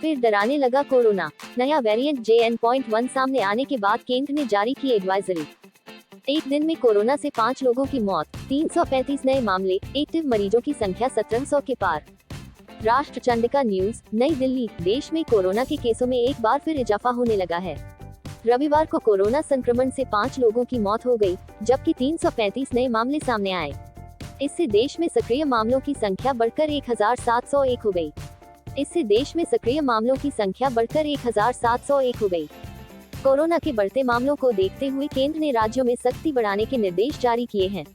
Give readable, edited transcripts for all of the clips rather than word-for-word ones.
फिर डराने लगा कोरोना। नया वेरिएंट JN.1 सामने आने के बाद केंद्र ने जारी की एडवाइजरी। एक दिन में कोरोना से 5 लोगों की मौत, 335 नए मामले, एक्टिव मरीजों की संख्या 1700 के पार। राष्ट्र चंडिका न्यूज, नई दिल्ली। देश में कोरोना के केसों में एक बार फिर इजाफा होने लगा है। रविवार को कोरोना संक्रमण से 5 लोगों की मौत हो गई, जबकि 335 नए मामले सामने आए। इससे देश में सक्रिय मामलों की संख्या बढ़कर 1701 हो गई। हो गई। कोरोना के बढ़ते मामलों को देखते हुए केंद्र ने राज्यों में सख्ती बढ़ाने के निर्देश जारी किए हैं।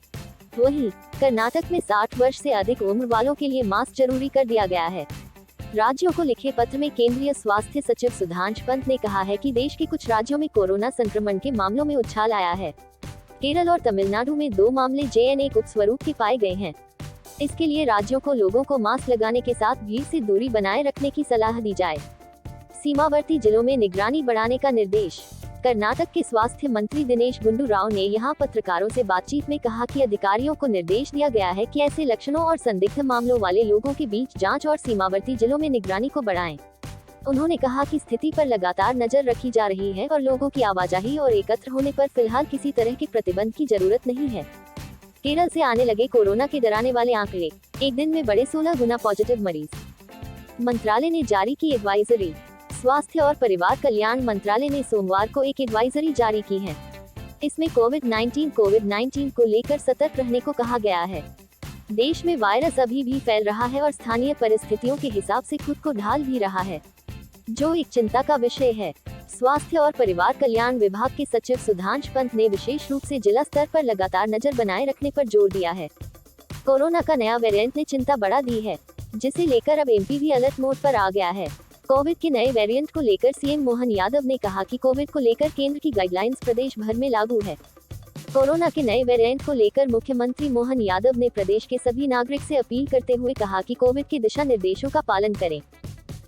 वहीं कर्नाटक में 60 वर्ष से अधिक उम्र वालों के लिए मास्क जरूरी कर दिया गया है। राज्यों को लिखे पत्र में केंद्रीय स्वास्थ्य सचिव सुधांश पंत ने कहा है कि देश के कुछ राज्यों में कोरोना संक्रमण के मामलों में उछाल आया है। केरल और तमिलनाडु में 2 मामले JN.1 उपस्वरूप के पाए गए हैं। इसके लिए राज्यों को लोगों को मास्क लगाने के साथ भीड़ से दूरी बनाए रखने की सलाह दी जाए। सीमावर्ती जिलों में निगरानी बढ़ाने का निर्देश। कर्नाटक के स्वास्थ्य मंत्री दिनेश गुंडू राव ने यहां पत्रकारों से बातचीत में कहा कि अधिकारियों को निर्देश दिया गया है कि ऐसे लक्षणों और संदिग्ध मामलों वाले लोगों के बीच जांच और सीमावर्ती जिलों में निगरानी को बढ़ाएं। उन्होंने कहा कि स्थिति पर लगातार नजर रखी जा रही है और लोगों की आवाजाही और एकत्र होने पर फिलहाल किसी तरह के प्रतिबंध की जरूरत नहीं है। केरल से आने लगे कोरोना के डराने वाले आंकड़े, एक दिन में बढ़े 16 गुना पॉजिटिव मरीज। मंत्रालय ने जारी की एडवाइजरी। स्वास्थ्य और परिवार कल्याण मंत्रालय ने सोमवार को एक एडवाइजरी जारी की है। इसमें कोविड-19 को लेकर सतर्क रहने को कहा गया है। देश में वायरस अभी भी फैल रहा है और स्थानीय परिस्थितियों के हिसाब से खुद को ढाल भी रहा है, जो एक चिंता का विषय है। स्वास्थ्य और परिवार कल्याण विभाग के सचिव सुधांश पंत ने विशेष रूप से जिला स्तर पर लगातार नजर बनाए रखने पर जोर दिया है। कोरोना का नया वेरिएंट ने चिंता बढ़ा दी है, जिसे लेकर अब MP भी अलर्ट मोड पर आ गया है। कोविड के नए वेरिएंट को लेकर CM मोहन यादव ने कहा कि कोविड को लेकर केंद्र की गाइडलाइंस प्रदेश भर में लागू है। कोरोना के नए वेरिएंट को लेकर मुख्यमंत्री मोहन यादव ने प्रदेश के सभी नागरिक से अपील करते हुए कहा कि कोविड के दिशा निर्देशों का पालन करें।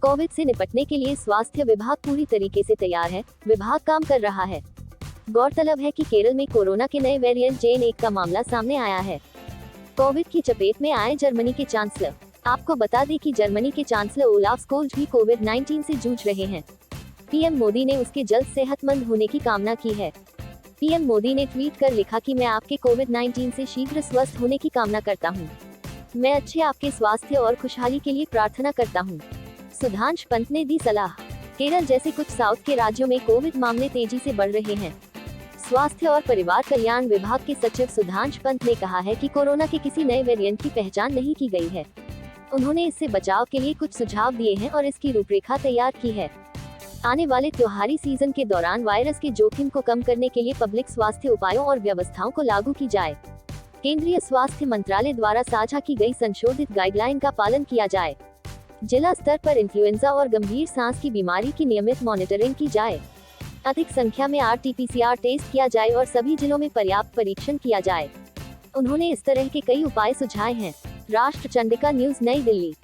कोविड से निपटने के लिए स्वास्थ्य विभाग पूरी तरीके से तैयार है, विभाग काम कर रहा है। गौरतलब है कि केरल में कोरोना के नए वेरिएंट JN.1 का मामला सामने आया है। कोविड की चपेट में आए जर्मनी के चांसलर। आपको बता दें कि जर्मनी के चांसलर ओलाफ स्कोल्ज भी कोविड-19 से जूझ रहे हैं। PM मोदी ने उसके जल्द सेहतमंद होने की कामना की है। PM मोदी ने ट्वीट कर लिखा कि मैं आपके कोविड-19 से शीघ्र स्वस्थ होने की कामना करता हूं। मैं अच्छे आपके स्वास्थ्य और खुशहाली के लिए प्रार्थना करता हूं। सुधांश पंत ने दी सलाह। केरल जैसे कुछ साउथ के राज्यों में कोविड मामले तेजी से बढ़ रहे हैं। स्वास्थ्य और परिवार कल्याण विभाग के सचिव सुधांश पंत ने कहा है कि कोरोना के किसी नए वेरिएंट की पहचान नहीं की गई है। उन्होंने इससे बचाव के लिए कुछ सुझाव दिए हैं और इसकी रूपरेखा तैयार की है। आने वाले त्योहारी सीजन के दौरान वायरस के जोखिम को कम करने के लिए पब्लिक स्वास्थ्य उपायों और व्यवस्थाओं को लागू की जाए। केंद्रीय स्वास्थ्य मंत्रालय द्वारा साझा की गई संशोधित गाइडलाइन का पालन किया जाए। जिला स्तर पर इन्फ्लुएंजा और गंभीर सांस की बीमारी की नियमित मॉनिटरिंग की जाए। अधिक संख्या में RT-PCR टेस्ट किया जाए और सभी जिलों में पर्याप्त परीक्षण किया जाए। उन्होंने इस तरह के कई उपाय सुझाए हैं। राष्ट्र चंडिका न्यूज, नई दिल्ली।